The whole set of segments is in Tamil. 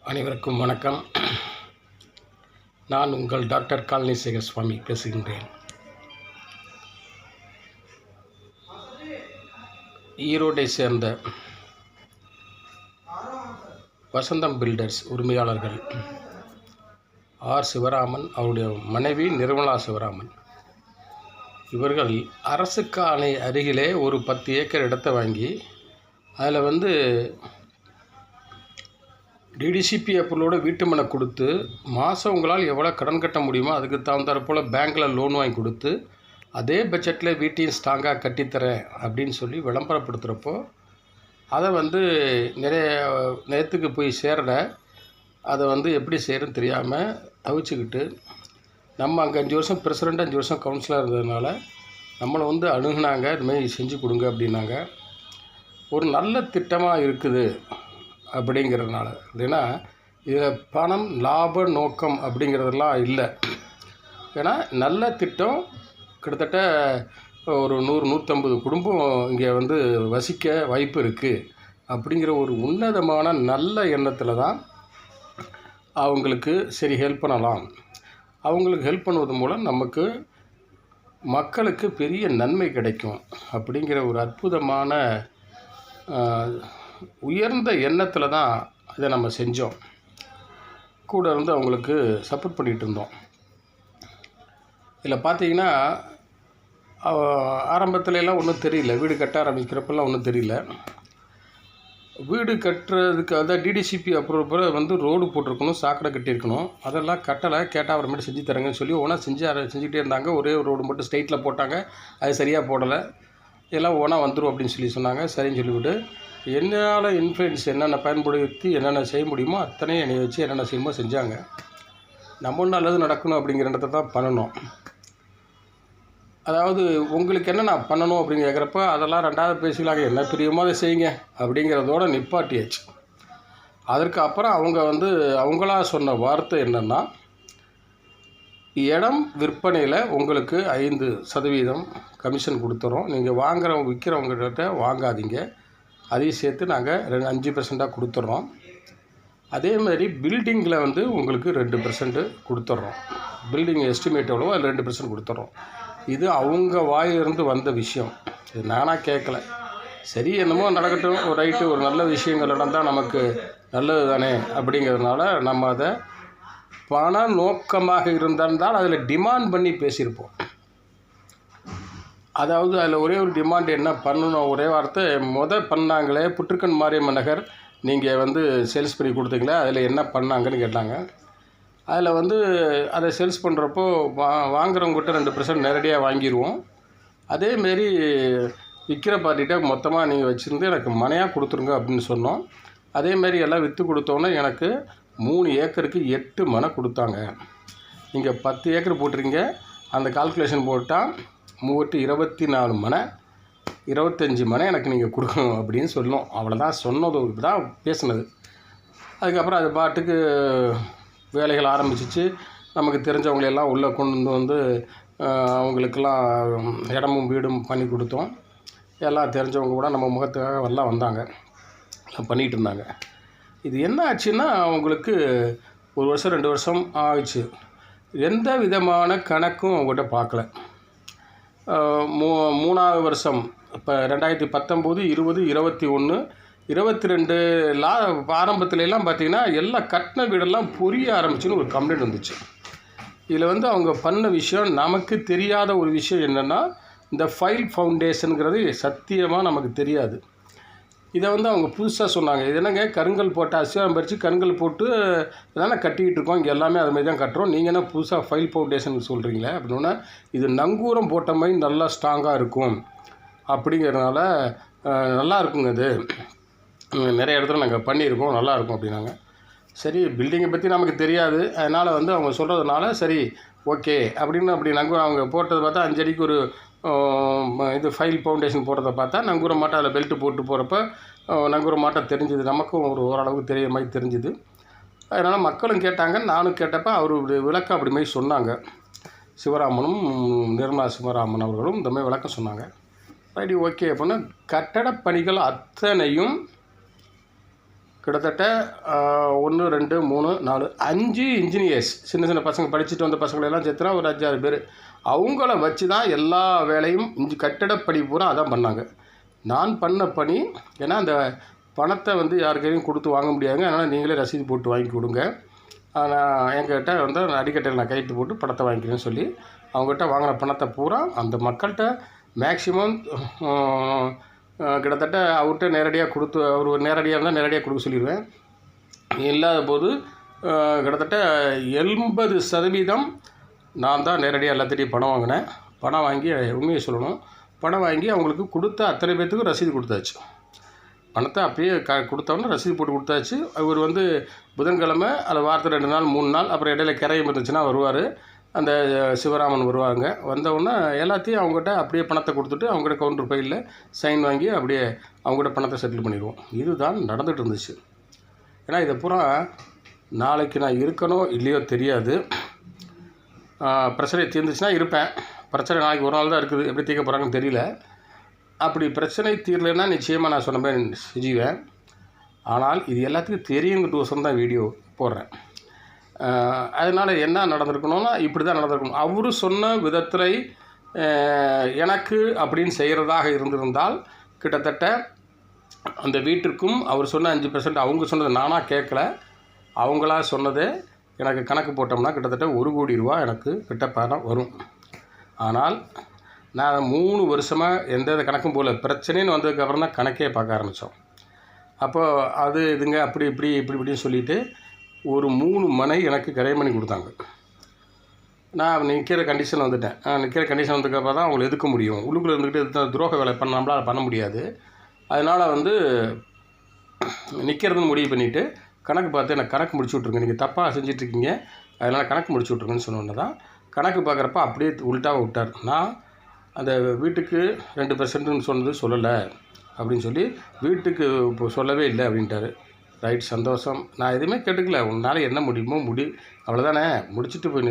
அனைவருக்கும் வணக்கம். நான் உங்கள் டாக்டர் காலனிசேகர் சுவாமி பேசுகின்றேன். ஈரோடை சேர்ந்த வசந்தம் பில்டர்ஸ் உரிமையாளர்கள் ஆர் சிவராமன், அவருடைய மனைவி நிர்மலா சிவராமன், இவர்கள் அரசுக்கு அணை அருகிலே ஒரு 10 ஏக்கர் இடத்தை வாங்கி அதில் டிடிசிபி அப்ரூவலோட வீட்டு மனை கொடுத்து மாதம் உங்களால் எவ்வளோ கடன் கட்ட முடியுமோ அதுக்கு தகுந்தாற் போல் பேங்க்கில் லோன் வாங்கி கொடுத்து அதே பட்ஜெட்டில் வீட்டையும் ஸ்ட்ராங்காக கட்டித்தரேன் அப்படின்னு சொல்லி விளம்பரப்படுத்துகிறப்போ அதை நிறைய நேரத்துக்கு போய் சேரலை. அதை எப்படி செய்கிறன்னு தெரியாமல் தவிச்சுக்கிட்டு நம்ம அங்கே 5 வருஷம் பிரசிடெண்ட் 5 வருஷம் கவுன்சிலர் இருந்ததுனால நம்மளை அணுகுனாங்க. இதுமாதிரி செஞ்சு கொடுங்க அப்படின்னாங்க. ஒரு நல்ல திட்டமாக இருக்குது அப்படிங்கிறதுனால, இல்லைன்னா இதில் பணம் லாப நோக்கம் அப்படிங்கிறதெல்லாம் இல்லை. ஏன்னா நல்ல திட்டம், கிட்டத்தட்ட ஒரு 100-150 குடும்பம் இங்கே வசிக்க வாய்ப்பு இருக்குது அப்படிங்கிற ஒரு உன்னதமான நல்ல எண்ணத்தில் தான் அவங்களுக்கு சரி ஹெல்ப் பண்ணலாம். அவங்களுக்கு ஹெல்ப் பண்ணுவது மூலம் நமக்கு மக்களுக்கு பெரிய நன்மை கிடைக்கும் அப்படிங்கிற ஒரு அற்புதமான உயர்ந்த எண்ணத்தில் தான் இதை நம்ம செஞ்சோம். கூட இருந்து அவங்களுக்கு சப்போர்ட் பண்ணிகிட்டு இருந்தோம். இதில் பார்த்தீங்கன்னா ஆரம்பத்துலலாம் ஒன்றும் தெரியல. வீடு கட்ட ஆரம்பிக்கிறப்பெல்லாம் ஒன்றும் தெரியல. வீடு கட்டுறதுக்கு அதான் டிடிசிபி அப்ரூவல் ரோடு போட்டிருக்கணும், சாக்கடை கட்டியிருக்கணும். அதெல்லாம் கட்டலை. கேட்டால் அப்புறமேட்டு செஞ்சு தரேங்கன்னு சொல்லி ஒன்றா செஞ்சுக்கிட்டே இருந்தாங்க. ஒரே ஒரு ரோடு மட்டும் ஸ்ட்ரைட்டில் போட்டாங்க. அது சரியாக போடலை. எல்லாம் ஒன்றா வந்துடும் அப்படின்னு சொல்லி சொன்னாங்க. சரின்னு சொல்லிவிட்டு என்னால் இன்ஃப்ளூயன்ஸ் என்னென்ன பயன்படுத்தி என்னென்ன செய்ய முடியுமோ அத்தனையும் என்னை வச்சு என்னென்ன செய்யுமோ செஞ்சாங்க. நம்ம நல்லது நடக்கணும் அப்படிங்கிறத தான் பண்ணணும். அதாவது உங்களுக்கு என்ன நான் பண்ணணும் அப்படின்னு கேட்குறப்ப அதெல்லாம் 2வது பேசிக்கலாங்க, என்ன பிரியமோ அதை செய்யுங்க அப்படிங்கிறதோட நிப்பாட்டியாச்சு. அதற்கு அப்புறம் அவங்களா சொன்ன வார்த்தை என்னென்னா, இடம் விற்பனையில் உங்களுக்கு 5% கமிஷன் கொடுத்துறோம். நீங்கள் விற்கிறவங்ககிட்ட வாங்காதீங்க. அதையும் சேர்த்து நாங்கள் 5% கொடுத்துட்றோம். அதேமாதிரி பில்டிங்கில் உங்களுக்கு 2% கொடுத்துட்றோம். பில்டிங் எஸ்டிமேட் எவ்வளவோ அதில் 2% கொடுத்துட்றோம். இது அவங்க வாயிலிருந்து வந்த விஷயம். இது நானாக கேட்கல. சரி, என்னமோ நடக்கட்டும், ஒரு ரைட்டு, ஒரு நல்ல விஷயங்கள் நடந்தால் நமக்கு நல்லது தானே அப்படிங்கிறதுனால நம்ம அதை பண நோக்கமாக இருந்தால் அதில் டிமாண்ட் பண்ணி பேசியிருப்போம். அதாவது அதில் ஒரே ஒரு டிமாண்ட் என்ன பண்ணணும், ஒரே வார்த்தை பண்ணாங்களே புற்றுக்கன் மாரியம்மன் நகர், நீங்கள் சேல்ஸ் பண்ணி கொடுத்தீங்களே அதில் என்ன பண்ணாங்கன்னு கேட்டாங்க. அதில் அதை சேல்ஸ் பண்ணுறப்போ வாங்குறவங்ககிட்ட 2% நேரடியாக வாங்கிடுவோம். அதேமாரி விற்கிற பார்ட்டிகிட்ட மொத்தமாக நீங்கள் வச்சுருந்து எனக்கு மனையாக கொடுத்துருங்க அப்படின்னு சொன்னோம். அதேமாரி எல்லாம் விற்று கொடுத்தோன்னே எனக்கு 3 ஏக்கருக்கு 8 மனை கொடுத்தாங்க. நீங்கள் 10 ஏக்கர் போட்டிருங்க, அந்த கால்குலேஷன் போட்டால் 24 மனை, 25 மனை எனக்கு நீங்கள் கொடுக்கணும் அப்படின்னு சொல்லணும். அவ்வளோதான் சொன்னது, இப்படிதான் பேசுனது. அதுக்கப்புறம் அது பாட்டுக்கு வேலைகள் ஆரம்பிச்சிச்சு. நமக்கு தெரிஞ்சவங்களெல்லாம் உள்ளே கொண்டு அவங்களுக்கெல்லாம் இடமும் வீடும் பண்ணி கொடுத்தோம். எல்லாம் தெரிஞ்சவங்க கூட நம்ம முகத்துக்காக எல்லாம் வந்தாங்க, பண்ணிகிட்டு இருந்தாங்க. இது என்ன ஆச்சுன்னா, அவங்களுக்கு 1 வருஷம் 2 வருஷம் ஆயிடுச்சு. எந்த விதமான கணக்கும் அவங்ககிட்ட பார்க்கல. 3வது வருஷம் இப்போ 2019, 20, 21, 22 ஆரம்பத்துலலாம் பார்த்திங்கன்னா எல்லாம் கட்டின வீடெல்லாம் பொரிய ஆரம்பிச்சுன்னு ஒரு கம்ப்ளைண்ட் வந்துச்சு. இதில் அவங்க பண்ண விஷயம், நமக்கு தெரியாத ஒரு விஷயம் என்னென்னா, இந்த ஃபைல் ஃபவுண்டேஷனுங்கிறது சத்தியமாக நமக்கு தெரியாது. இதை அவங்க புதுசாக சொன்னாங்க. இது என்னங்க, கருங்கல் போட்டு அசிவாரம் பறித்து கருங்கல் போட்டு தானே கட்டிக்கிட்டு இருக்கோம், இங்கே எல்லாமே அதுமாதிரி தான் கட்டுறோம், நீங்கள் என்ன புதுசாக ஃபைல் ஃபவுண்டேஷன் சொல்கிறீங்களே அப்படின்னா, இது நங்கூரம் போட்ட மாதிரி நல்லா ஸ்ட்ராங்காக இருக்கும் அப்படிங்கிறதுனால நல்லா இருக்குங்க, இது நிறைய இடத்துல நாங்கள் பண்ணியிருக்கோம், நல்லாயிருக்கும் அப்படின்னாங்க. சரி, பில்டிங்கை பற்றி நமக்கு தெரியாது, அதனால் அவங்க சொல்கிறதுனால சரி ஓகே அப்படின்னு அவங்க போட்டதை பார்த்தா 5 அடிக்கு ஒரு இது ஃபைல் ஃபவுண்டேஷன் போடுறத பார்த்தா நங்கூர மாட்டை அதில் பெல்ட்டு போட்டு போகிறப்ப நங்கூர மாட்டை தெரிஞ்சுது. நமக்கும் ஓரளவுக்கு தெரிய மாதிரி தெரிஞ்சுது. அதனால் மக்களும் கேட்டாங்க, நானும் கேட்டப்போ அவர் விளக்கம் அப்படி மாதிரி சொன்னாங்க. சிவராமனும் நிர்மலா சிவராமன் அவர்களும் இந்த மாதிரி விளக்கம் சொன்னாங்க. ரைட்டு, ஓகே அப்படின்னா கட்டடப் பணிகள் அத்தனையும் கிட்டத்தட்ட 1 2 3 4 5 இன்ஜினியர்ஸ், சின்ன சின்ன பசங்க படிச்சுட்டு வந்த பசங்களெல்லாம் சேர்த்துனா ஒரு 5-6 பேர். அவங்கள வச்சு தான் எல்லா வேலையும் கட்டடப்பணி பூரா அதான் பண்ணாங்க. நான் பண்ண பணி, ஏன்னா அந்த பணத்தை வந்து யார் கையிலையும் கொடுத்து வாங்க முடியாதுங்க. அதனால் நீங்களே ரசீது போட்டு வாங்கி கொடுங்க, நான் என்கிட்ட வந்து அடிக்கட்டையில் நான் கையெழுத்து போட்டு பணத்தை வாங்கிக்கிறேன்னு சொல்லி அவங்ககிட்ட வாங்கின பணத்தை பூரா அந்த மக்கள்கிட்ட மேக்ஸிமம் கிட்டத்தட்ட அவர்கிட்ட நேரடியாக கொடுத்து, அவர் நேரடியாக இருந்தால் நேரடியாக கொடுக்க சொல்லிடுவேன். இல்லாத போது கிட்டத்தட்ட 80% நான் தான் நேரடியாக எல்லாத்திட்டையும் பணம் வாங்கினேன். பணம் வாங்கி உண்மையை சொல்லணும், பணம் வாங்கி அவங்களுக்கு கொடுத்த அத்தனை பேர்த்துக்கும் ரசீது கொடுத்தாச்சு. பணத்தை அப்பயே கொடுத்தோன்னே ரசீது போட்டு கொடுத்தாச்சு. அவர் வந்து புதன்கிழமை அது வாரத்தில் 2 நாள் 3 நாள், அப்புறம் இடையில கிரையம் இருந்துச்சுன்னா வருவார். அந்த சிவராமன் வருவாங்க. வந்தவுடனே எல்லாத்தையும் அவங்ககிட்ட அப்படியே பணத்தை கொடுத்துட்டு அவங்ககிட்ட கவுண்டர் ஃபைலில் சைன் வாங்கி அப்படியே அவங்ககிட்ட பணத்தை செட்டில் பண்ணிடுவோம். இதுதான் நடந்துகிட்டு இருந்துச்சு. ஏன்னா இதை பூரா நாளைக்கு நான் இருக்கணும் இல்லையோ தெரியாது. பிரச்சனை தீர்ந்துச்சுன்னா இருப்பேன். பிரச்சனை நாளைக்கு ஒரு நாள் தான் இருக்குது, எப்படி தீர்க்க போகிறாங்கன்னு தெரியல. அப்படி பிரச்சனை தீரலைன்னா நிச்சயமாக நான் சொன்ன மாதிரி செஞ்சுவேன். ஆனால் இது எல்லாத்துக்கும் தெரியுங்கிட்டு தான் வீடியோ போடுறேன். அதனால் என்ன நடந்திருக்கணும்னா இப்படி தான் நடந்திருக்கணும். அவர் சொன்ன விதத்தில் எனக்கு அப்படின்னு செய்கிறதாக இருந்திருந்தால் கிட்டத்தட்ட அந்த வீட்டிற்கும் அவர் சொன்ன 5%, அவங்க சொன்னது நானாக கேட்கல, அவங்களா சொன்னதே எனக்கு கணக்கு போட்டோம்னா கிட்டத்தட்ட 1 கோடி ரூபா எனக்கு கிட்ட பணம் வரும். ஆனால் நான் 3 வருஷமாக எந்த கணக்கும் போகல. பிரச்சனைன்னு வந்ததுக்கப்புறம் தான் கணக்கே பார்க்க ஆரம்பித்தோம். அப்போது அது இதுங்க அப்படி இப்படின்னு சொல்லிவிட்டு ஒரு 3 மனை எனக்கு கிரையம் பண்ணி கொடுத்தாங்க. நான் நிற்கிற கண்டிஷன் வந்துட்டேன். நிற்கிற கண்டிஷன் வந்ததுக்கப்புறம் தான் அவங்களை எதுக்க முடியும். உள்ளுக்குள்ளே இருந்துக்கிட்டு துரோக வேலை நம்மளால் பண்ண முடியாது. அதனால் வந்து நிற்கிறதுன்னு முடிவு பண்ணிவிட்டு கணக்கு பார்த்து எனக்கு கணக்கு முடிச்சு விட்ருங்க, நீங்கள் தப்பாக செஞ்சிட்ருக்கீங்க, அதனால் கணக்கு முடிச்சு விட்ருங்கன்னு சொன்னோன்னே தான் கணக்கு பார்க்குறப்ப அப்படியே உள்ட்டாக விட்டார். நான் அந்த வீட்டுக்கு 2%ன்னு சொன்னது சொல்லலை அப்படின்னு சொல்லி வீட்டுக்கு இப்போ சொல்லவே இல்லை அப்படின்ட்டார். ரைட், சந்தோஷம். நான் எதுவுமே கேட்டுக்கல. உன்னால் என்ன முடியுமோ அவ்வளோதானே, முடிச்சுட்டு போய்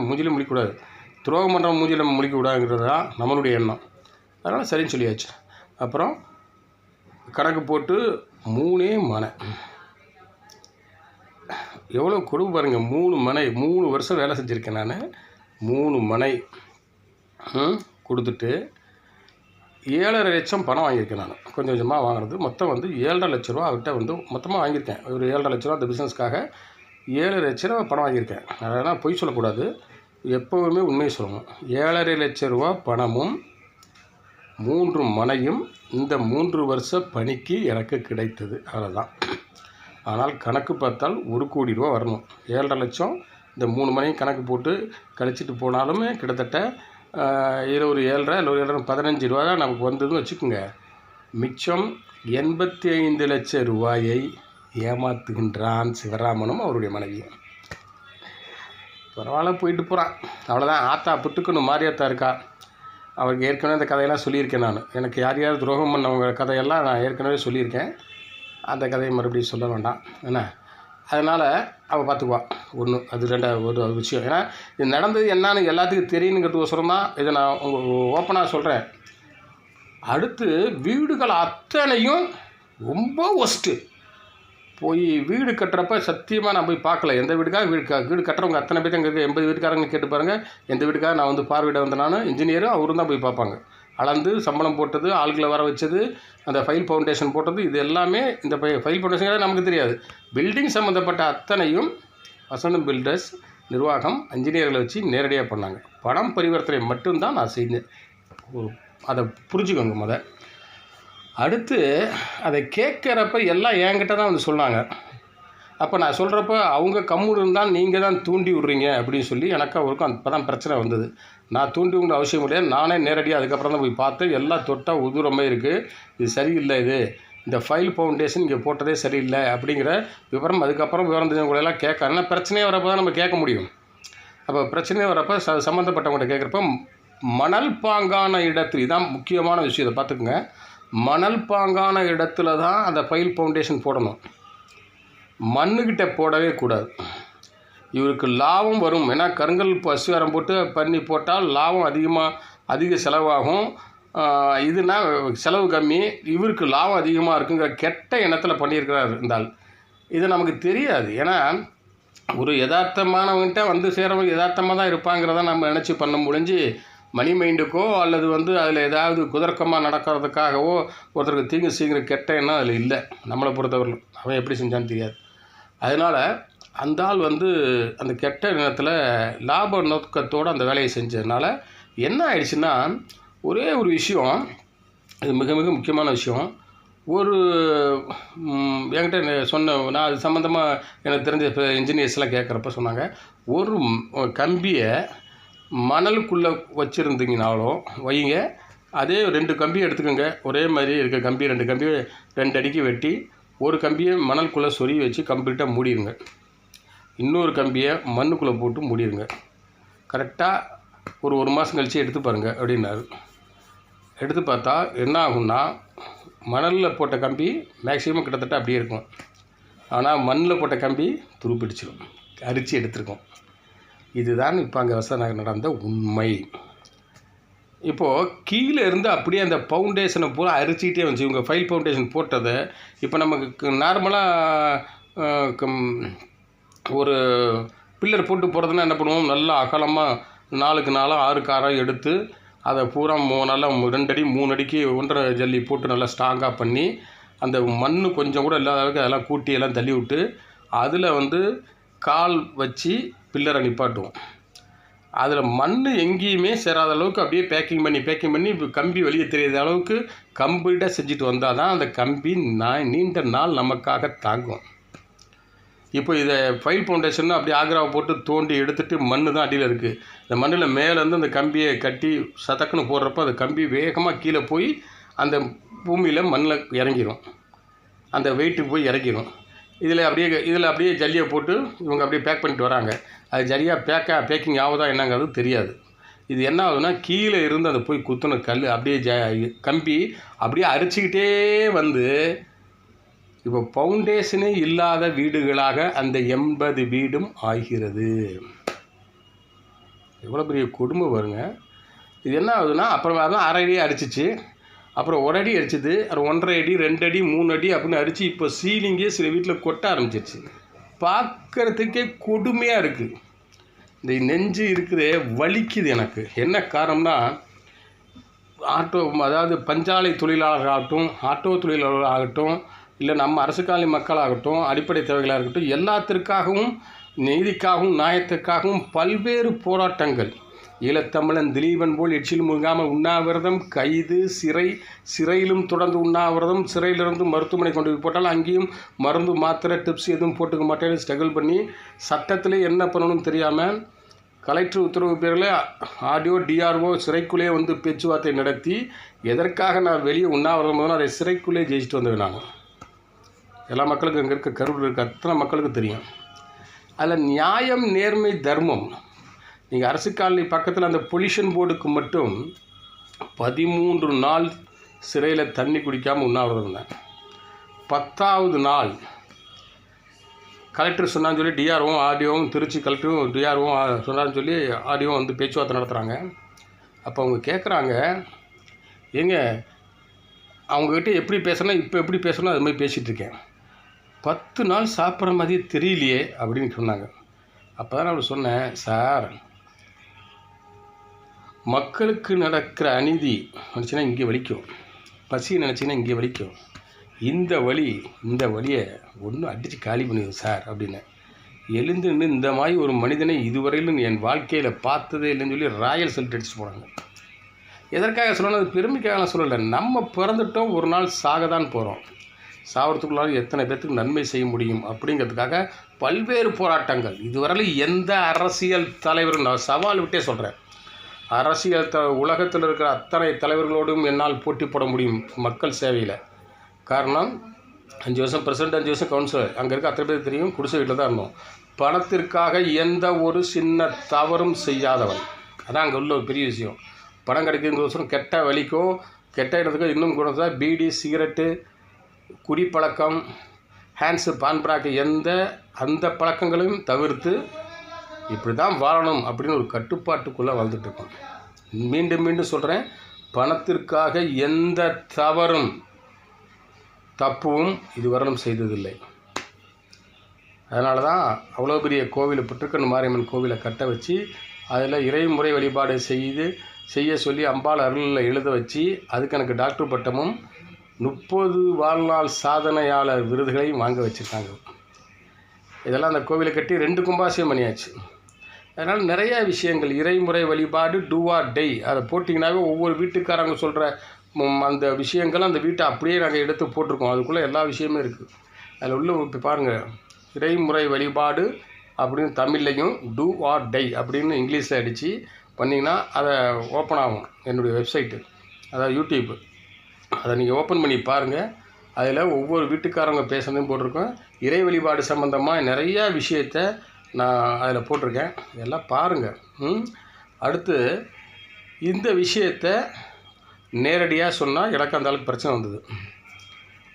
மூஞ்சிலே முடிக்கக்கூடாது, துரோகம் பண்ணுற மூஞ்சியில் நம்ம முடிக்கக்கூடாதுங்கிறது தான் நம்மளுடைய எண்ணம். அதனால் சரின்னு சொல்லியாச்சு. அப்புறம் கணக்கு போட்டு 3 மனை, எவ்வளோ கொடுமை பாருங்கள். 3 மனை, 3 வருஷம் வேலை செஞ்சுருக்கேன் நான். 3 மனை கொடுத்துட்டு 7.5 லட்சம் பணம் வாங்கியிருக்கேன் நான். கொஞ்சம் கொஞ்சமாக வாங்கினது மொத்தம் வந்து 7.5 லட்ச ரூபா அவர்கிட்ட வந்து மொத்தமாக வாங்கியிருக்கேன். ஒரு 7.5 லட்ச ரூபா அந்த பிஸ்னஸ்க்காக 7.5 லட்ச ரூபா பணம் வாங்கியிருக்கேன். அதனால் பொய் சொல்லக்கூடாது, எப்போவுமே உண்மையை சொல்லணும். 7.5 லட்ச ரூபா பணமும் 3 மனையும் இந்த 3 வருஷ பணிக்கு எனக்கு கிடைத்தது, அவ்வளோதான். ஆனால் கணக்கு பார்த்தால் 1 கோடி ரூபா வரணும். 7.5 லட்சம் இந்த 3 மனையும் கணக்கு போட்டு கழிச்சிட்டு போனாலுமே கிட்டத்தட்ட இதில் ஒரு 7.5 15 ரூபா தான் நமக்கு வந்ததுன்னு வச்சுக்கோங்க. மிச்சம் 85 லட்ச ரூபாயை ஏமாத்துகின்றான் சிவராமனும் அவருடைய மனைவியும். பரவாயில்ல, போயிட்டு போகிறான், அவ்வளோதான். ஆத்தா புட்டுக்குன்னு மாரியாத்தா இருக்கா. அவருக்கு ஏற்கனவே இந்த கதையெல்லாம் சொல்லியிருக்கேன் நான். எனக்கு யார் யார் துரோகம் பண்ணவங்க கதையெல்லாம் நான் ஏற்கனவே சொல்லியிருக்கேன். அந்த கதையை மறுபடியும் சொல்ல வேண்டாம் என்ன. அதனால் அவள் பார்த்துக்குவா. ஒன்று அது 2வது ஒரு விஷயம். ஏன்னா இது நடந்தது என்னான்னு எல்லாத்துக்கும் தெரியணுங்கிறதுக்கோசரம் தான் இதை நான் ஓப்பனாக சொல்கிறேன். அடுத்து வீடுகள் அத்தனையும் ரொம்ப ஒஸ்ட்டு. போய் வீடு கட்டுறப்ப சத்தியமாக நான் போய் பார்க்கல. எந்த வீடு கட்டுறவங்க அத்தனை பேர் எங்களுக்கு 80 வீட்டுக்காரங்க கேட்டு பாருங்கள். எந்த வீட்டுக்காக நான் வந்து பார்வையிட வந்த நான் இன்ஜினியரும் அவரும் தான் போய் பார்ப்பாங்க. அளந்து சம்பளம் போட்டது, ஆள்களை வர வச்சது, அந்த ஃபைல் ஃபவுண்டேஷன் போட்டது, இது எல்லாமே இந்த ஃபைல் ஃபவுண்டேஷன் நமக்கு தெரியாது. பில்டிங் சம்மந்தப்பட்ட அத்தனையும் வசந்தம் பில்டர்ஸ் நிர்வாகம் இன்ஜினியர்களை வச்சு நேரடியாக பண்ணாங்க. பணம் பரிவர்த்தனை மட்டும்தான் நான் செஞ்சேன். அதை புரிஞ்சுக்கோங்க. அடுத்து அதை கேட்குறப்ப எல்லாம் என்கிட்ட தான் வந்து சொன்னாங்க. அப்போ நான் சொல்கிறப்ப அவங்க கம்முன்னு இருந்தால் நீங்கள் தான் தூண்டி விட்றீங்க அப்படின்னு சொல்லி எனக்கு அவருக்கும் அப்போ தான் பிரச்சனை வந்தது. நான் தூண்டி விட அவசியம் கிடையாது, நானே நேரடியாக அதுக்கப்புறம் தான் போய் பார்த்தேன். எல்லாம் தொட்டால் உதுரமே இருக்குது, இது சரியில்லை, இந்த ஃபைல் ஃபவுண்டேஷன் இங்கே போட்டதே சரியில்லை அப்படிங்கிற விவரம் அதுக்கப்புறம் விவரம் தெரிஞ்சவங்களெல்லாம் கேட்க. ஏன்னா பிரச்சனையே வரப்போ தான் நம்ம கேட்க முடியும். அப்போ பிரச்சனையே வரப்போ சம்மந்தப்பட்டவங்கள்ட்ட கேட்குறப்ப மணல் பாங்கான இடத்துல, இதான் முக்கியமான விஷயம், இதை பார்த்துக்குங்க. மணல் பாங்கான இடத்துல தான் அந்த ஃபைல் ஃபவுண்டேஷன் போடணும், மண்ணுக்கிட்ட போடவே கூடாது. இவருக்கு லாபம் வரும். ஏன்னா கருங்கல் அஸ்திவாரம் போட்டு பண்ணி போட்டால் லாபம் அதிக செலவாகும். இதுனா செலவு கம்மி, இவருக்கு லாபம் அதிகமாக இருக்குங்கிற கெட்ட எண்ணத்தில் பண்ணியிருக்கிறார் இருந்தால். இது நமக்கு தெரியாது. ஏன்னா ஒரு யதார்த்தமானவங்கிட்ட வந்து சேரவங்க யதார்த்தமாக தான் இருப்பாங்கிறத நம்ம நினச்சி பண்ண முடிஞ்சு மணி மைண்டுக்கோ அல்லது வந்து அதில் ஏதாவது குதர்க்கமாக நடக்கிறதுக்காகவோ ஒருத்தருக்கு தீங்கு செய்கிற கெட்ட எண்ணம் அதில் இல்லை. நம்மளை பொறுத்தவரையிலும் அவன் எப்படி செஞ்சான்னு தெரியாது. அதனால் அந்த ஆள் வந்து அந்த கெட்ட எண்ணத்தில் லாப நோக்கத்தோடு அந்த வேலையை செஞ்சதுனால என்ன ஆயிடுச்சுன்னா, ஒரே ஒரு விஷயம், இது மிக மிக முக்கியமான விஷயம். ஒரு என்கிட்ட சொன்ன நான் அது சம்மந்தமாக எனக்கு தெரிஞ்ச இப்போ இன்ஜினியர்ஸ்லாம் கேட்குறப்ப சொன்னாங்க, ஒரு கம்பியை மணலுக்குள்ளே வச்சுருந்தீங்கனாலும் வைங்க, அதே 2 கம்பியை எடுத்துக்கோங்க, ஒரே மாதிரி இருக்க கம்பி 2 கம்பியை 2 அடிக்கு வெட்டி ஒரு கம்பியை மணலுக்குள்ளே சொருகி வச்சு கம்ப்ளீட்டாக மூடிடுங்க, இன்னொரு கம்பியை மண்ணுக்குள்ளே போட்டு மூடிடுங்க, கரெக்டாக ஒரு மாதம் கழித்து எடுத்து பாருங்கள் அப்படின்னாரு. எடுத்து பார்த்தா என்ன ஆகும்னா, மணலில் போட்ட கம்பி மேக்ஸிமம் கிட்டத்தட்ட அப்படியே இருக்கும், ஆனால் மண்ணில் போட்ட கம்பி துருப்பிடிச்சிடும், அரிச்சு எடுத்துருக்கோம். இதுதான் இப்போ அங்கே விவசாயம் நடந்த உண்மை. இப்போது கீழே இருந்து அப்படியே அந்த ஃபவுண்டேஷனை பூரா அரிச்சிக்கிட்டே வந்துச்சு. இவங்க ஃபைல் ஃபவுண்டேஷன் போட்டதை இப்போ நமக்கு நார்மலாக ஒரு பில்லர் போட்டு போகிறதுனா என்ன பண்ணுவோம், நல்லா அகலமாக 4க்கு 4 6க்கு 6 எடுத்து அதை பூரா நல்லா 2 அடி 3 அடிக்கு 1.5 ஜல்லி போட்டு நல்லா ஸ்ட்ராங்காக பண்ணி அந்த மண் கொஞ்சம் கூட இல்லாத அளவுக்கு அதெல்லாம் கூட்டி எல்லாம் தள்ளி விட்டு அதில் வந்து கால் வச்சு பில்லரை நிப்பாட்டுவோம். அதில் மண் எங்கேயுமே சேராத அளவுக்கு அப்படியே பேக்கிங் பண்ணி இப்போ கம்பி வெளியே தெரியாத அளவுக்கு கம்ப்ளீட்டாக செஞ்சுட்டு வந்தால் தான் அந்த கம்பி நீண்ட நாள் நமக்காக தாங்கும். இப்போ இதை ஃபைல் ஃபவுண்டேஷன் அப்படியே ஆக்ராவை போட்டு தோண்டி எடுத்துகிட்டு மண் தான் அடியில் இருக்குது. இந்த மண்ணில் மேலேருந்து அந்த கம்பியை கட்டி சதக்குன்னு போடுறப்ப அந்த கம்பி வேகமாக கீழே போய் அந்த பூமியில் மண்ணில் இறங்கிடும், அந்த வெயிட்டுக்கு போய் இறங்கிடும். இதில் அப்படியே ஜல்லியை போட்டு இவங்க அப்படியே பேக் பண்ணிட்டு வராங்க. அது சரியாக பேக்கிங் ஆகுதா என்னங்கிறது தெரியாது. இது என்ன ஆகுதுன்னா, கீழே இருந்து அதை போய் குத்துன கல் அப்படியே கம்பி அப்படியே அரிச்சிக்கிட்டே வந்து இப்போ ஃபவுண்டேஷனே இல்லாத வீடுகளாக அந்த 80 வீடும் ஆகிறது. எவ்வளோ பெரிய கொடுமை வருங்க. இது என்ன ஆகுதுன்னா, அப்புறம் அதான் 1/2 அடி அடிச்சிச்சு, அப்புறம் 1 அடி அடிச்சிது, அப்புறம் 1.5 அடி 2 அடி 3 அடி அப்படின்னு அடித்து இப்போ சீலிங்கே சில வீட்டில் கொட்ட ஆரம்பிச்சிருச்சு. பார்க்குறதுக்கே கொடுமையாக இருக்குது. இந்த நெஞ்சு இருக்குதே வலிக்குது எனக்கு. என்ன காரணம்னா, அதாவது பஞ்சாலை தொழிலாளர்களாகட்டும், ஆட்டோ தொழிலாளர்களாகட்டும், இல்லை நம்ம அரசு காலனி மக்களாகட்டும், அடிப்படை தேவைகளாக இருக்கட்டும், எல்லாத்திற்காகவும் நீதிக்காகவும் நியாயத்திற்காகவும் பல்வேறு போராட்டங்கள். ஈழத்தமிழன் திலீபன் போல் எச்சில் முழுங்காமல் உண்ணாவிரதம், கைது, சிறையிலும் தொடர்ந்து உண்ணாவிரதம், சிறையிலிருந்து மருத்துவமனை கொண்டு போய் போட்டாலும் அங்கேயும் மருந்து மாத்திரை டிப்ஸ் எதுவும் போட்டுக்க மாட்டேன்னு ஸ்ட்ரகிள் பண்ணி சட்டத்தில் என்ன பண்ணணும்னு தெரியாமல் கலெக்டர் உத்தரவு பேரில் ஆடியோ டிஆர்ஓ சிறைக்குள்ளே வந்து பேச்சுவார்த்தை நடத்தி எதற்காக நான் வெளியே உண்ணாவிரதம் போதும் அதை சிறைக்குள்ளே ஜெயிச்சுட்டு வந்தேன். நான் எல்லா மக்களுக்கும் இங்கே இருக்க கரூர் இருக்க அத்தனை மக்களுக்கு தெரியும். அதில் நியாயம், நேர்மை, தர்மம். நீங்கள் அரசு காலனி பக்கத்தில் அந்த பொல்யூஷன் போர்டுக்கு மட்டும் 13 நாள் சிறையில் தண்ணி குடிக்காமல் உண்ணாவிரதம் இருந்தேன். 10ஆவது நாள் கலெக்டர் சொன்னான்னு சொல்லி டிஆர்ஓவும் ஆடியோவும், திருச்சி கலெக்டரும் டிஆர்ஓவும் சொன்னான்னு சொல்லி ஆடியோவும் வந்து பேச்சுவார்த்தை நடத்துகிறாங்க. அப்போ அவங்க கேட்குறாங்க, ஏங்க அவங்கக்கிட்ட எப்படி பேசணும், இப்போ எப்படி பேசணும், அது மாதிரி பேசிகிட்டு இருக்கேன், 10 நாள் சாப்பிட்ற மாதிரி தெரியலையே அப்படின்னு சொன்னாங்க. அப்போ தான் நான் சொன்னேன், சார் மக்களுக்கு நடக்கிற அநீதி நினச்சின்னா இங்கே வலிக்கும், பசி நினச்சிங்கன்னா இங்கே வலிக்கும், இந்த வழியை ஒன்றும் அடித்து காலி பண்ணிடுது சார் அப்படின்னு எழுந்து நின்று இந்த மாதிரி ஒரு மனிதனை இதுவரையிலும் என் வாழ்க்கையில் பார்த்ததே இல்லைன்னு சொல்லி ராயல் செல்ட் அடிச்சுட்டு போனாங்க. எதற்காக சொல்லணும், அது பெருமைக்காக சொல்லலை. நம்ம பிறந்துட்டோம், ஒரு நாள் சாக தான் போகிறோம். சாவறதுக்குள்ளால் எத்தனை பேர்த்துக்கு நன்மை செய்ய முடியும் அப்படிங்கிறதுக்காக பல்வேறு போராட்டங்கள். இதுவரையிலும் எந்த அரசியல் தலைவரும், நான் சவால் விட்டே சொல்கிறேன், அரசியல் உலகத்தில் இருக்கிற அத்தனை தலைவர்களோடும் என்னால் போட்டி போட முடியும் மக்கள் சேவையில். காரணம், 5 வருஷம் பிரசிடென்ட், 5 வருஷம் கவுன்சிலர், அங்கே இருக்க அத்தனை பேர் தெரியும், குடிசை வீட்டில் தான் இருந்தோம். பணத்திற்காக எந்த ஒரு சின்ன தவறும் செய்யாதவன். அதான் அங்கே உள்ள ஒரு பெரிய விஷயம். பணம் கிடைக்குதுங்கோசரம் கெட்ட வலிக்கோ கெட்ட இடத்துக்கோ இன்னும் கூட தான் பீடி, சிகரெட்டு, குடிப்பழக்கம், ஹேண்ட்ஸு, பான்பராக்கு அந்த பழக்கங்களையும் தவிர்த்து இப்படி தான் வாழணும் அப்படின்னு ஒரு கட்டுப்பாட்டுக்குள்ளே வாழ்ந்துட்டுருக்கோம். மீண்டும் மீண்டும் சொல்கிறேன், பணத்திற்காக எந்த தப்பும் இதுவரையிலும் செய்ததில்லை. அதனால தான் அவ்வளோ பெரிய கோவில் புற்றுக்கண் மாரியம்மன் கோவிலை கட்ட வச்சு அதில் இறைமுறை வழிபாடு செய்ய சொல்லி அம்பாள் அருளில் எழுத வச்சு அதுக்கு எனக்கு டாக்டர் பட்டமும் 30 வாழ்நாள் சாதனையாளர் விருதுகளையும் வாங்க வச்சுருக்காங்க. இதெல்லாம் அந்த கோவிலை கட்டி 2 கும்பாபிஷேகம் பண்ணியாச்சு. அதனால் நிறையா விஷயங்கள் இறைமுறை வழிபாடு டூ ஆர் டை அதை போட்டிங்கனாவே ஒவ்வொரு வீட்டுக்காரங்க சொல்கிற அந்த விஷயங்கள் அந்த வீட்டை அப்படியே நாங்கள் எடுத்து போட்டிருக்கோம். அதுக்குள்ளே எல்லா விஷயமே இருக்குது. அதில் உள்ள இப்போ பாருங்கள், இறைமுறை வழிபாடு அப்படின்னு தமிழ்லையும் டூ ஆர் டை அப்படின்னு இங்கிலீஷில் அடித்து பண்ணிங்கன்னா அதை ஓப்பன் ஆகும் என்னுடைய வெப்சைட்டு, அதாவது யூடியூப்பு. அதை நீங்கள் ஓப்பன் பண்ணி பாருங்கள். அதில் ஒவ்வொரு வீட்டுக்காரங்க பேசுகிறதையும் போட்டிருக்கோம். இறை வழிபாடு சம்மந்தமாக நிறையா விஷயத்தை நான் அதில் போட்டிருக்கேன். எல்லாம் பாருங்கள். அடுத்து இந்த விஷயத்தை நேரடியாக சொன்னால் எனக்கு அந்த அளவுக்கு பிரச்சனை வந்தது.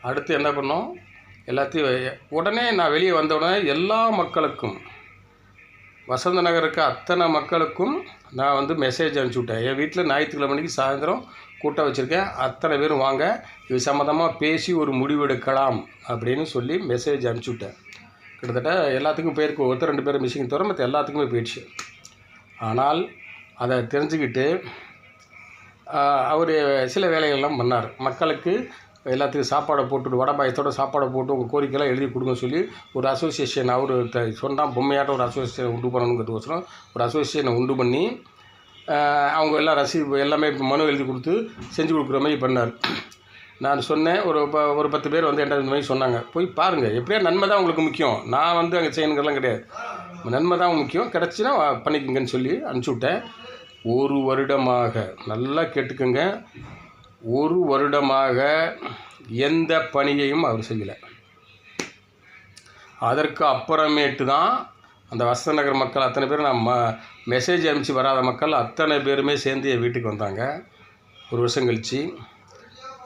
அடுத்து என்ன பண்ணோம், எல்லாத்தையும் உடனே நான் வெளியே வந்த உடனே எல்லா மக்களுக்கும், வசந்த நகருக்கு அத்தனை மக்களுக்கும் நான் வந்து மெசேஜ் அனுப்பிச்சி விட்டேன். என் வீட்டில் ஞாயிற்றுக்கிழமைக்கு சாயந்தரம் கூட்டம் வச்சுருக்கேன், அத்தனை பேரும் வாங்க, இது சம்மந்தமாக பேசி ஒரு முடிவெடுக்கலாம் அப்படின்னு சொல்லி மெசேஜ் அனுப்பிச்சி விட்டேன். கிட்டத்தட்ட எல்லாத்துக்கும் போயிருக்கு. ஒருத்தர் 2 பேர் மிஸ்ஸிங் தவிர மற்ற எல்லாத்துக்குமே போயிடுச்சு. ஆனால் அதை தெரிஞ்சுக்கிட்டு அவர் சில வேலைகள்லாம் பண்ணார். மக்களுக்கு எல்லாத்துக்கும் சாப்பாடை போட்டுட்டு வடை பாயத்தோட சாப்பாடை போட்டு உங்கள் கோரிக்கைலாம் எழுதி கொடுங்க சொல்லி ஒரு அசோசியேஷன் அவர் சொன்னால் பொம்மையாட்ட ஒரு அசோசியேஷன் உண்டு பண்ணணுங்கிறதுக்கோசரம் ஒரு அசோசியேஷனை உண்டு பண்ணி அவங்க எல்லாம் எல்லாமே மனு எழுதி கொடுத்து செஞ்சு கொடுக்குற மாதிரி பண்ணார். நான் சொன்னேன், ஒரு 10 பேர் வந்து என்கிட்ட இந்த மாதிரி சொன்னாங்க, போய் பாருங்கள், எப்படியா நன்மை தான் உங்களுக்கு முக்கியம், நான் வந்து அங்கே செய்யணுங்கிறலாம் கிடையாது, நன்மை தான் முக்கியம், கிடச்சின்னா பண்ணிக்கோங்கன்னு சொல்லி அனுப்பிச்சி விட்டேன். 1 வருடமாக நல்லா கேட்டுக்கோங்க, 1 வருடமாக எந்த பணியையும் அவர் செய்யலை. அதற்கு அப்புறமேட்டு தான் அந்த வசந்த நகர் மக்கள் அத்தனை பேர் நான் மெசேஜ் அனுப்பிச்சு வராத மக்கள் அத்தனை பேருமே சேர்ந்து என் வீட்டுக்கு வந்தாங்க 1 வருஷம் கழிச்சு.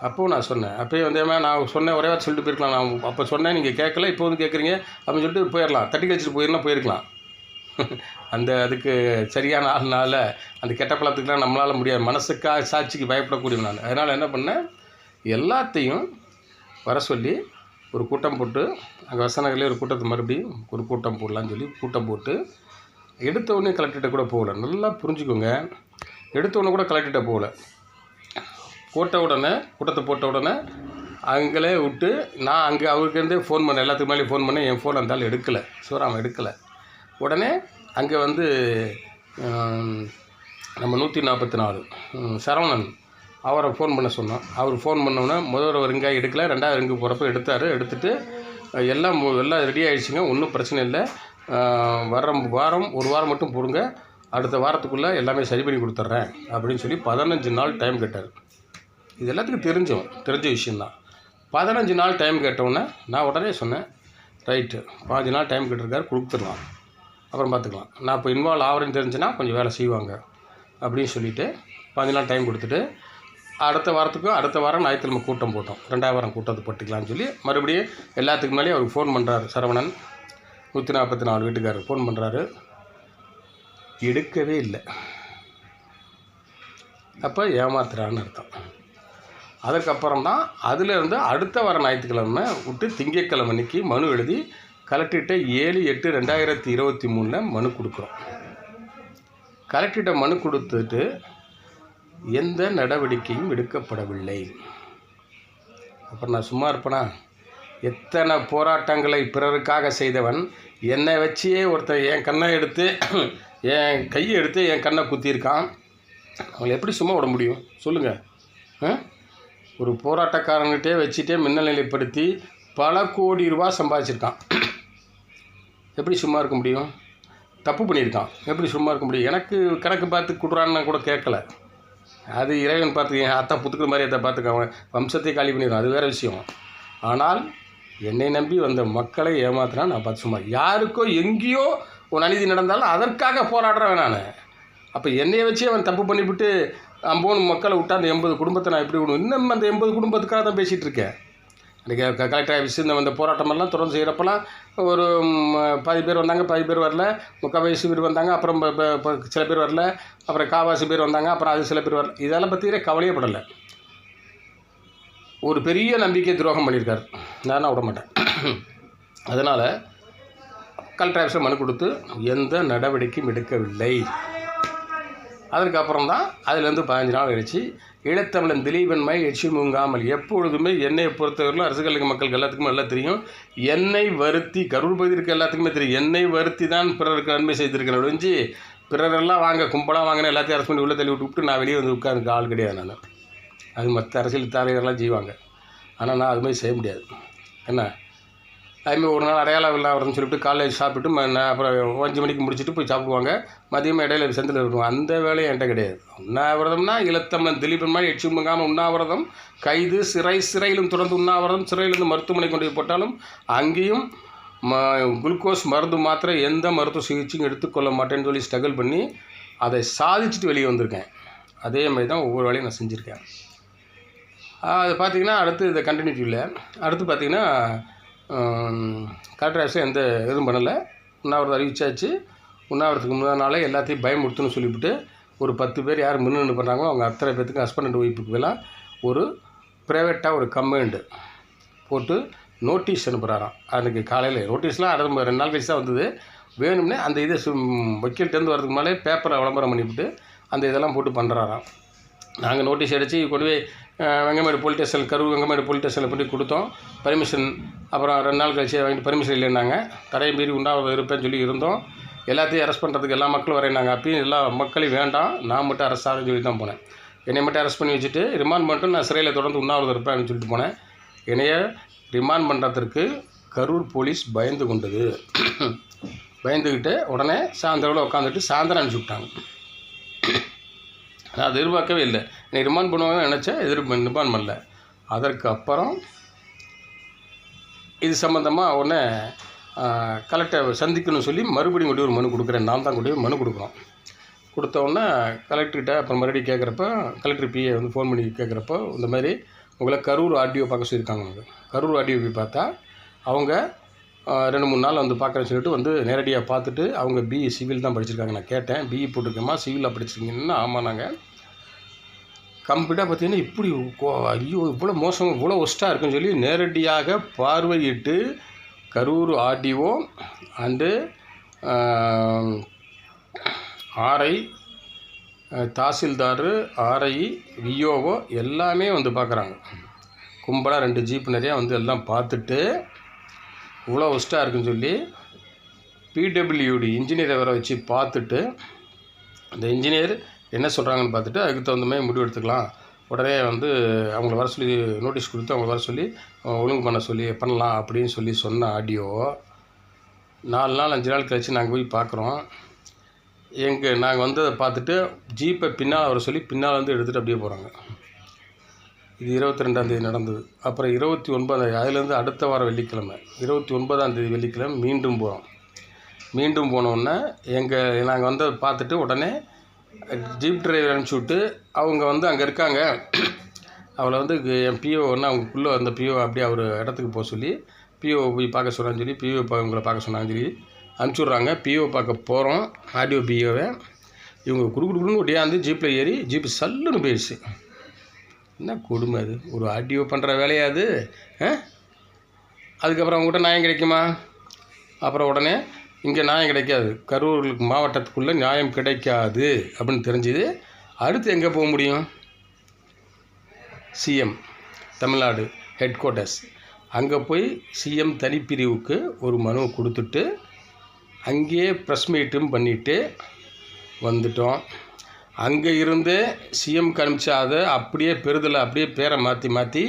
அப்போது நான் சொன்னேன், அப்போயே வந்து நான் சொன்னேன், ஒரே வாரம் சொல்லிட்டு போயிருக்கலாம். நான் அப்போ சொன்னேன், நீங்கள் கேட்கல, இப்போ வந்து கேட்குறீங்க அப்படின்னு சொல்லிட்டு போயிடலாம், தட்டி கழிச்சிட்டு போயிருக்கலாம். அதுக்கு சரியான ஆள்னால அந்த கெட்ட பழத்துக்குலாம் நம்மளால் முடியாது, மனசுக்காக சாட்சிக்கு பயப்படக்கூடிய நான். அதனால் என்ன பண்ணேன், எல்லாத்தையும் வர சொல்லி ஒரு கூட்டம் போட்டு, அங்கே வசநகர்லேயே ஒரு கூட்டத்தை மறுபடியும் ஒரு கூட்டம் போடலான்னு சொல்லி கூட்டம் போட்டு, எடுத்தவுடனே கலெக்டர்கிட்ட கூட போகல. நல்லா புரிஞ்சுக்கோங்க, எடுத்தவுடனே கூட கலெக்டர்கிட்ட போகல. கூட்டத்தை போட்ட உடனே அங்கே விட்டு நான் அங்கே அவருக்கேருந்தே ஃபோன் பண்ணேன், எல்லாத்துக்கு மேலேயும் ஃபோன் பண்ணேன். என் ஃபோன் இருந்தாலும் எடுக்கலை, சிவராமன் எடுக்கலை. உடனே அங்கே வந்து நம்ம 144 சரவணன் அவரை ஃபோன் பண்ண சொன்னோம். அவர் ஃபோன் பண்ணோன்னே முதல்வர் ரிங்காக எடுக்கலை, 2வது ரிங்கு போகிறப்ப எடுத்துட்டு எல்லாம் ரெடி ஆகிடுச்சிங்க, ஒன்றும் பிரச்சனை இல்லை, ஒரு வாரம் மட்டும் போடுங்க, அடுத்த வாரத்துக்குள்ளே எல்லாமே சரி பண்ணி கொடுத்துட்றேன் அப்படின்னு சொல்லி 15 நாள் டைம் கேட்டார். இது எல்லாத்துக்கும் தெரிஞ்ச விஷயந்தான். 15 நாள் டைம் கேட்டவுடனே நான் உடனே சொன்னேன், ரைட்டு 15 நாள் டைம் கேட்டிருக்காரு, கொடுத்துடலாம், அப்புறம் பார்த்துக்கலாம், நான் இப்போ இன்வால்வ் ஆகிறேன்னு தெரிஞ்சுன்னா கொஞ்சம் வேலை செய்வாங்க அப்படின்னு சொல்லிவிட்டு 15 நாள் டைம் கொடுத்துட்டு அடுத்த வாரம் ஞாயிற்றுக்கிழமை கூட்டம் போட்டோம். 2வது வாரம் கூட்டத்தை போட்டுக்கலான்னு சொல்லி மறுபடியும் எல்லாத்துக்கு மேலேயும் அவருக்கு ஃபோன் பண்ணுறாரு. சரவணன் 144 வீட்டுக்காரர் ஃபோன் பண்ணுறாரு, எடுக்கவே இல்லை. அப்போ ஏமாத்துறான்னு அர்த்தம். அதுக்கப்புறம் தான் அதிலேருந்து அடுத்த வாரம் ஞாயிற்றுக்கிழமை விட்டு திங்கட்கிழமை அன்றைக்கி மனு எழுதி கலெக்டர்கிட்ட 7/8/2023 மனு கொடுக்குறோம். கலெக்டர்கிட்ட மனு கொடுத்துட்டு எந்த நடவடிக்கையும் எடுக்கப்படவில்லை. அப்புறம் நான் சும்மா இருப்பேனா? எத்தனை போராட்டங்களை பிறருக்காக செய்தவன், என்னை வச்சியே ஒருத்தன் என் கண்ணை எடுத்து என் கையை எடுத்து என் கண்ணை குத்தியிருக்கான். அவங்களை எப்படி சும்மா விட முடியும் சொல்லுங்கள்? ஒரு போராட்டக்காரன்கிட்டே வச்சுட்டே மின்னல் நிலைப்படுத்தி பல கோடி ரூபா சம்பாதிச்சிருக்கான். எப்படி சும்மா இருக்க முடியும்? தப்பு பண்ணியிருக்கான், எப்படி சும்மா இருக்க முடியும்? எனக்கு கணக்கு பார்த்து கொடுறான்னு கூட கேட்கல. அது இறைவன் பார்த்து என் அத்தா புத்துக்கிற மாதிரி அதை பார்த்துக்காம வம்சத்தை காலி பண்ணிடுவான், அது வேறு விஷயம். ஆனால் என்னை நம்பி வந்த மக்களை ஏமாத்தினா நான் பார்த்து சும்மா. யாருக்கோ எங்கேயோ ஒரு அநீதி நடந்தாலும் அதற்காக போராடுறவன் நான். அப்போ என்னையை வச்சு அவன் தப்பு பண்ணிவிட்டு 50 மக்களை விட்டா அந்த 80 குடும்பத்தை நான் எப்படி விடுவேன்? இன்னும் அந்த 80 குடும்பத்துக்காக தான் பேசிகிட்டு இருக்கேன். அன்றைக்கி கலெக்டர் ஆஃபீஸ் இந்த போராட்டமெல்லாம் தொடர்ந்து செய்கிறப்பெல்லாம் ஒரு 10 பேர் வந்தாங்க, 10 பேர் வரல, 3/4 பேர் வந்தாங்க, அப்புறம் சில பேர் வரல, அப்புறம் 1/4 பேர் வந்தாங்க, அப்புறம் அது சில பேர் வரல. இதெல்லாம் பற்றியே கவலையே படலை. ஒரு பெரிய நம்பிக்கை துரோகம் பண்ணியிருக்காரு, நான் விட மாட்டேன். அதனால் கலெக்டர் ஆஃபீஸில் மனு கொடுத்து எந்த நடவடிக்கையும் எடுக்கவில்லை. அதற்கப்புறம் தான் அதுலேருந்து 15 நாள் கழிச்சு ஈழத்தமிழன் திலீபன்மை எச்சி முங்காமல் எப்பொழுதுமே எண்ணெயை பொறுத்தவரையிலும் அரசுகளுக்கு மக்களுக்கு எல்லாத்துக்குமே நல்லா தெரியும். எண்ணெய் வருத்தி கரூர் பகுதி இருக்க எல்லாத்துக்குமே தெரியும். எண்ணெய் வருத்தி தான் பிறருக்கு நன்மை செய்திருக்கிறேன் ஒழிஞ்சு பிறரெல்லாம் வாங்க கும்பலாக வாங்கின எல்லாத்தையும் அரசு பண்ணி உள்ளே தள்ளி விட்டு நான் வெளியே வந்து உட்காந்துக்க ஆள் கிடையாது. நான் அது மற்ற அரசியல் தலைவர்கள்லாம் செய்வாங்க. ஆனால் நான் அதுமாதிரி செய்ய முடியாது. என்ன அதுமாதிரி ஒரு நாள் அடையாளம் இல்லை வருதுன்னு சொல்லிட்டு காலேஜ் சாப்பிட்டு அப்புறம் 5 மணிக்கு முடிச்சுட்டு போய் சாப்பிடுவாங்க. மதியமாக இடையில சந்தில் வருவாங்க. அந்த வேலையை என்கிட்ட கிடையாது. உண்ணாவிரதம்னா ஈழத்தமிழன் திலீபன் மாதிரி எச்சி முங்காமல் உண்ணாவிரதம், கைது, சிறையிலும் தொடர்ந்து உண்ணாவிரதம், சிறையிலிருந்து மருத்துவமனை கொண்டு போய் போட்டாலும் அங்கேயும் குளுக்கோஸ் மருந்து மாத்திரை எந்த மருத்துவ சிகிச்சையும் எடுத்துக்கொள்ள மாட்டேன்னு சொல்லி ஸ்ட்ரகிள் பண்ணி அதை சாதிச்சுட்டு வெளியே வந்திருக்கேன். அதே மாதிரி தான் ஒவ்வொரு வேலையும் நான் செஞ்சுருக்கேன். அது பார்த்திங்கன்னா அடுத்து இதை கண்டினியூட்டி இல்லை. அடுத்து பார்த்திங்கன்னா கலெக்டர் ஆஃபீஸில் எந்த எதுவும் பண்ணலை. உண்ணாவிரதம் அறிவிச்சாச்சு. உண்ணாவிரத்துக்கு முன்னாடி நாளே எல்லாத்தையும் பயமுறுத்துன்னு சொல்லிவிட்டு ஒரு 10 பேர் யார் முன்னு பண்ணுறாங்களோ அவங்க அத்தனை பேர்த்துக்கு ஹஸ்பண்ட் அண்ட் ஒய்ஃபுக்கு எல்லாம் ஒரு ப்ரைவேட்டாக ஒரு கமெண்ட் போட்டு நோட்டீஸ் அனுப்புகிறாராம். அதுக்கு காலையில் நோட்டீஸ்லாம் 2 நாள் கழிச்சு தான் வந்தது. வேணும்னே அந்த இதை வக்கீல்கிட்டேருந்து வரதுக்கு மேலே பேப்பரை விளம்பரம் பண்ணிவிட்டு அந்த இதெல்லாம் போட்டு பண்ணுறாராம். நாங்கள் நோட்டீஸ் அடித்து கொண்டு போய் Vengamedu police station, Karur Vengamedu police ஸ்டேஷனில் போய் கொடுத்தோம். பர்மிஷன் அப்புறம் 2 நாள் கழிச்சு வாங்கிட்டு பர்மிஷன் இல்லைன்னாங்க. தடையை மீறி உண்ணாவிரதம் இருப்பேன்னு சொல்லி இருந்தோம். எல்லாத்தையும் அரெஸ்ட் பண்ணுறதுக்கு எல்லா மக்களும் வரையினாங்க. அப்பயும் எல்லா மக்களையும் வேண்டாம், நான் மட்டும் அரெஸ்ட் ஆகுன்னு சொல்லி தான் போனேன். என்னை மட்டும் அரெஸ்ட் பண்ணி வச்சுட்டு ரிமாண்ட் பண்ணிட்டு நான் சிறையில் தொடர்ந்து உண்ணாவிரதம் இருப்பேன்னு சொல்லிட்டு போனேன். என்னைய ரிமாண்ட் பண்ணுறதுக்கு கரூர் போலீஸ் பயந்து கொண்டது. பயந்துக்கிட்டு உடனே சாயந்தரம் உட்காந்துட்டு சாயந்தரம் அனுப்பிச்சி விட்டாங்க. நான் அதை எதிர்பார்க்கவே இல்லை. என்னை ரிமாண்ட் பண்ணுவாங்க நினச்சேன், ரிமாண்ட் பண்ணல. அதற்கு அப்புறம் இது சம்மந்தமாக உடனே கலெக்டரை சந்திக்கணும்னு சொல்லி மறுபடியும் கொண்டு ஒரு மனு கொடுக்குறேன். நான் தான் கொண்டு மனு கொடுக்குறோம். கொடுத்த உடனே கலெக்டர்கிட்ட அப்புறம் மறுபடியும் கேட்குறப்ப கலெக்டர் பிஏ வந்து ஃபோன் பண்ணி கேட்குறப்போ இந்த மாதிரி உங்களை கரூர் ஆர்டிஓ பார்க்க சொல்லியிருக்காங்க. அவங்க கரூர் ஆர்டிஓ போய் பார்த்தா அவங்க 2-3 நாள் வந்து பார்க்குறேன்னு சொல்லிட்டு வந்து நேரடியாக பார்த்துட்டு அவங்க பிஇ சிவில் தான் படிச்சிருக்காங்க. நான் கேட்டேன், பிஇ போட்டிருக்கேம்மா, சிவிலில் படிச்சிருக்கீங்கன்னா ஆமாம். நாங்கள் கம்ப்ளீட்டாக பார்த்தீங்கன்னா இப்படி ஐயோ இவ்வளோ மோசம் இவ்வளோ ஒஸ்ட்டாக இருக்குன்னு சொல்லி நேரடியாக பார்வையிட்டு Karur RDO and RI, tahsildar, RI, VAO எல்லாமே வந்து பார்க்குறாங்க. கும்பலாக 2 ஜீப் நிறையா வந்து எல்லாம் பார்த்துட்டு இவ்வளோ ஒஸ்ட்டாக இருக்குன்னு சொல்லி பிடபிள்யூடி இன்ஜினியரை வர வச்சு பார்த்துட்டு அந்த இன்ஜினியர் என்ன சொல்கிறாங்கன்னு பார்த்துட்டு அதுக்கு தகுந்த மாதிரி முடிவு எடுத்துக்கலாம். உடனே வந்து அவங்கள வர சொல்லி நோட்டீஸ் கொடுத்து அவங்கள வர சொல்லி ஒழுங்கு பண்ணலாம் அப்படின்னு சொல்லி சொன்ன ஆடியோ 4 நாள் 5 நாள் கழித்து நாங்கள் போய் பார்க்குறோம். நாங்கள் வந்து அதை பார்த்துட்டு ஜீப்பை பின்னால் வர சொல்லி பின்னால் வந்து எடுத்துகிட்டு அப்படியே போகிறாங்க. இது 22ஆம் தேதி நடந்தது. அப்புறம் 29 அதுலேருந்து அடுத்த வாரம் வெள்ளிக்கிழமை 29ஆம் தேதி வெள்ளிக்கிழமை மீண்டும் போகிறோம். மீண்டும் போனோடனே நாங்கள் வந்து பார்த்துட்டு உடனே ஜீப் டிரைவர் அனுப்பிச்சி விட்டு அவங்க வந்து அங்கே இருக்காங்க. அவளை வந்து என் பிஓ ஒன்று அவங்களுக்குள்ளே அந்த பிஓ அப்படியே அவர் இடத்துக்கு போக சொல்லி பிஓ போய் பார்க்க சொல்கிறான்னு சொல்லி பிஓ உங்களை பார்க்க சொன்னாங்கன்னு சொல்லி அனுப்பிச்சி விட்றாங்க. பிஓ பார்க்க போகிறோம். ஆர்டிஓ பிஓவை இவங்க குடுக்குன்னு ஒட்டியாந்து ஜீப்பில் ஏறி ஜீப்பு சல்லுன்னு போயிடுச்சு. என்ன கொடுமை அது, ஒரு ஆர்டிஓ பண்ணுற வேலையாது. அதுக்கப்புறம் அவங்ககிட்ட நியாயம் கிடைக்குமா? அப்புறம் உடனே இங்கே நியாயம் கிடைக்காது, கரூர் மாவட்டத்துக்குள்ளே நியாயம் கிடைக்காது அப்படின்னு தெரிஞ்சுது. அடுத்து எங்கே போக முடியும்? சிஎம் தமிழ்நாடு ஹெட் குவார்ட்டர்ஸ் அங்கே போய் சிஎம் தனிப்பிரிவுக்கு ஒரு மனு கொடுத்துட்டு அங்கேயே ப்ரெஸ் மீட்டும் பண்ணிவிட்டு வந்துட்டோம். அங்கே இருந்து சிஎம்க்கு அனுப்பிச்சா அதை அப்படியே பெறுதலை அப்படியே பேரை மாற்றி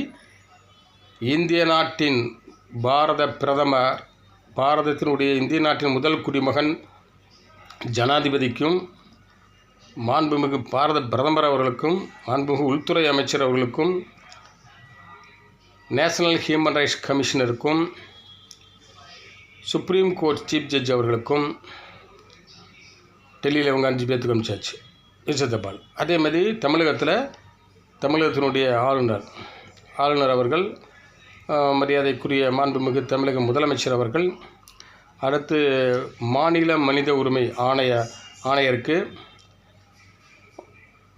இந்திய நாட்டின் இந்திய நாட்டின் முதல் குடிமகன் ஜனாதிபதிக்கும் மாண்புமிகு பாரத பிரதமர் அவர்களுக்கும் மாண்புமிகு உள்துறை அமைச்சர் அவர்களுக்கும் நேஷனல் ஹியூமன் ரைட்ஸ் கமிஷனருக்கும் சுப்ரீம் கோர்ட் சீஃப் ஜட்ஜ் அவர்களுக்கும் டெல்லியில் இவங்க 5 பேர்த்துக்கு அனுப்பிச்சாச்சு. இசத்தபால் அதே மாதிரி தமிழகத்தினுடைய ஆளுநர் அவர்கள், மரியாதைக்குரிய மாண்புமிகு தமிழக முதலமைச்சர் அவர்கள், அடுத்து மாநில மனித உரிமை ஆணையருக்கு,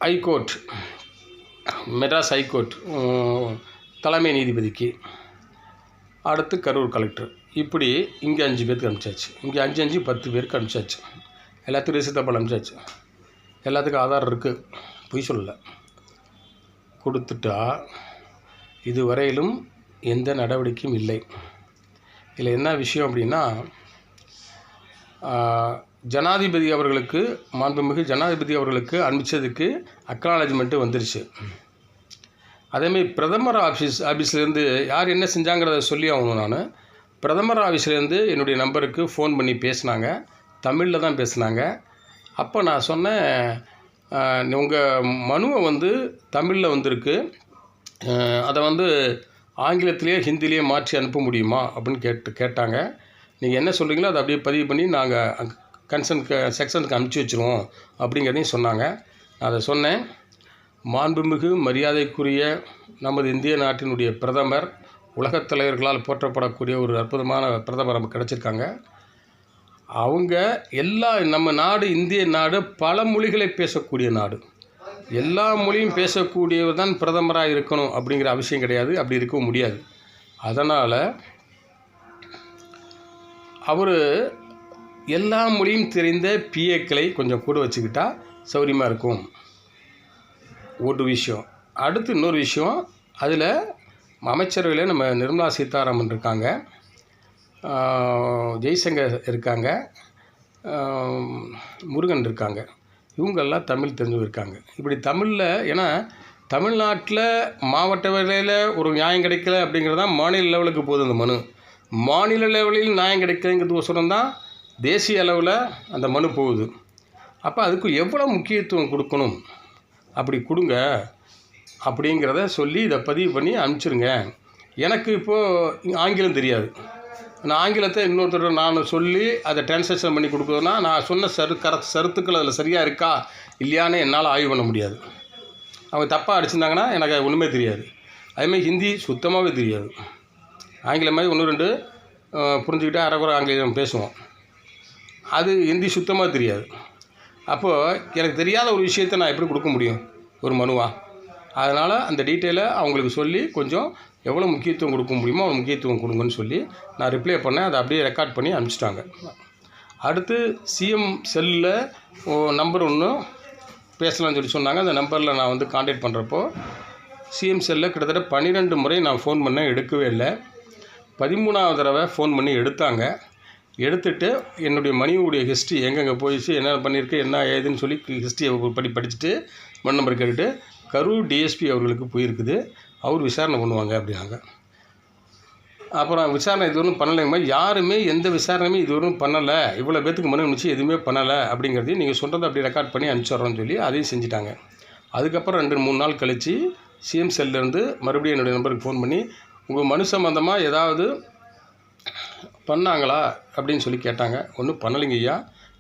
ஹைகோர்ட் மெட்ராஸ் ஹைகோர்ட் தலைமை நீதிபதிக்கு, அடுத்து கரூர் கலெக்டர் இப்படி இங்கே 5 பேருக்கு அனுப்பிச்சாச்சு, இங்கே 5 10 பேருக்கு அனுப்பிச்சாச்சு, எல்லாத்துக்கும் ரிசிப்ட் தபால் அனுப்பிச்சாச்சு, எல்லாத்துக்கும் ஆதார் இருக்குது, பொய் சொல்லலை. கொடுத்துட்டா இதுவரையிலும் எந்த நடவடிக்கையும் இல்லை. இதில் என்ன விஷயம் அப்படின்னா, ஜனாதிபதி அவர்களுக்கு, மாண்புமிகு ஜனாதிபதி அவர்களுக்கு அனுப்பிச்சதுக்கு அக்னாலஜ்மெண்ட்டு வந்துருச்சு. அதேமாதிரி பிரதமர் ஆஃபீஸ்லேருந்து யார் என்ன செஞ்சாங்கிறத சொல்லி ஆகணும். நான் பிரதமர் ஆஃபீஸ்லேருந்து என்னுடைய நம்பருக்கு ஃபோன் பண்ணி பேசினாங்க, தமிழில் தான் பேசினாங்க. அப்போ நான் சொன்னேன், உங்கள் மனுவை வந்து தமிழில் வந்திருக்கு, அதை வந்து ஆங்கிலத்திலேயே ஹிந்திலேயே மாற்றி அனுப்ப முடியுமா அப்படின்னு கேட்டாங்க. நீங்கள் என்ன சொல்கிறீங்களோ அதை அப்படியே பதிவு பண்ணி நாங்கள் கன்சர்ன் செக்ஷனுக்கு அனுப்பிச்சி வச்சுருவோம் அப்படிங்கிறதையும் சொன்னாங்க. நான் அதை சொன்னேன். மாண்புமிகு மரியாதைக்குரிய நமது இந்திய நாட்டினுடைய பிரதமர், உலகத் தலைவர்களால் போற்றப்படக்கூடிய ஒரு அற்புதமான பிரதமர் நமக்கு கிடச்சிருக்காங்க. அவங்க நம்ம நாடு, இந்திய நாடு பல மொழிகளை பேசக்கூடிய நாடு. எல்லா மொழியும் பேசக்கூடியவர் தான் பிரதமராக இருக்கணும் அப்படிங்கிற அவசியம் கிடையாது, அப்படி இருக்கவும் முடியாது. அதனால் அவர் எல்லா மொழியும் தெரிந்த பிஏக்களை கொஞ்சம் கூட வச்சுக்கிட்டா சௌரியமாக இருக்கும். ஒரு விஷயம். அடுத்து இன்னொரு விஷயம், அதில் அமைச்சரவையில் நம்ம நிர்மலா சீதாராமன் இருக்காங்க, ஜெய்சங்கர் இருக்காங்க, முருகன் இருக்காங்க. இவங்கெல்லாம் தமிழ் தெரிஞ்சு இருக்காங்க. இப்படி தமிழில், ஏன்னா தமிழ்நாட்டில் மாவட்ட வகையில் ஒரு நியாயம் கிடைக்கல அப்படிங்கிறதான் மாநில லெவலுக்கு போகுது அந்த மனு. மாநில லெவலில் நியாயம் கிடைக்கலைங்கிறதுக்கோசரம் தான் தேசிய அளவில் அந்த மனு போகுது. அப்போ அதுக்கு எவ்வளோ முக்கியத்துவம் கொடுக்கணும், அப்படி கொடுங்க அப்படிங்கிறத சொல்லி இதை பதிவு பண்ணி அனுப்பிச்சிருங்க. எனக்கு இப்போது ஆங்கிலம் தெரியாது, நான் ஆங்கிலத்தை இன்னொருத்தர் நான் சொல்லி அதை டிரான்ஸ்லேஷன் பண்ணி கொடுக்குறதுனா நான் சொன்ன சருத்துக்கள் அதில் சரியாக இருக்கா இல்லையான்னு என்னால் ஆய்வு பண்ண முடியாது. அவங்க தப்பாக அடிச்சிருந்தாங்கன்னா எனக்கு ஒன்றுமே தெரியாது. அதேமாதிரி ஹிந்தி சுத்தமாகவே தெரியாது. ஆங்கிலம் மாதிரி 1-2 புரிஞ்சுக்கிட்டே அரைக்குறை ஆங்கிலம் பேசுவோம், அது ஹிந்தி சுத்தமாக தெரியாது. அப்போது எனக்கு தெரியாத ஒரு விஷயத்தை நான் எப்படி கொடுக்க முடியும் ஒரு மனுவாக? அதனால் அந்த டீட்டெயிலை அவங்களுக்கு சொல்லி கொஞ்சம் எவ்வளோ முக்கியத்துவம் கொடுக்க முடியுமோ அவ்வளோ முக்கியத்துவம் கொடுங்கன்னு சொல்லி நான் ரிப்ளை பண்ணேன். அதை அப்படியே ரெக்கார்ட் பண்ணி அனுப்பிச்சிட்டாங்க. அடுத்து சிஎம் செல்லில் நம்பர் ஒன்று பேசலாம்னு சொல்லி சொன்னாங்க. அந்த நம்பரில் நான் வந்து கான்டாக்ட் பண்ணுறப்போ சிஎம் செல்லில் கிட்டத்தட்ட 12 முறை நான் ஃபோன் பண்ணேன், எடுக்கவே இல்லை. 13ஆவது தடவை ஃபோன் பண்ணி எடுத்தாங்க. எடுத்துகிட்டு என்னுடைய மணியுடைய ஹிஸ்ட்ரி எங்கெங்கே போயிடுச்சு, என்ன பண்ணியிருக்கு, என்ன ஏதுன்னு சொல்லி ஹிஸ்ட்ரியை படிச்சுட்டு மண் நம்பர் கேட்டுட்டு கரூர் டிஎஸ்பி அவர்களுக்கு போயிருக்குது, அவர் விசாரணை பண்ணுவாங்க அப்படின்னாங்க. அப்புறம் விசாரணை இதுவரையும் பண்ணலைங்க, யாருமே எந்த விசாரணையுமே இதுவரையும் பண்ணலை, இவ்வளோ பேத்துக்கு மனு அனுப்பிச்சு எதுவுமே பண்ணலை அப்படிங்கிறதையும் நீங்கள் சொல்கிறத அப்படி ரெக்கார்ட் பண்ணி அனுப்பிச்சிட்றோன்னு சொல்லி அதையும் செஞ்சுட்டாங்க. அதுக்கப்புறம் 2-3 நாள் கழித்து சிஎம் செல்லேருந்து மறுபடியும் என்னுடைய நம்பருக்கு ஃபோன் பண்ணி உங்கள் மனு சம்மந்தமாக ஏதாவது பண்ணாங்களா அப்படின்னு சொல்லி கேட்டாங்க. ஒன்றும் பண்ணலைங்க ஐயா,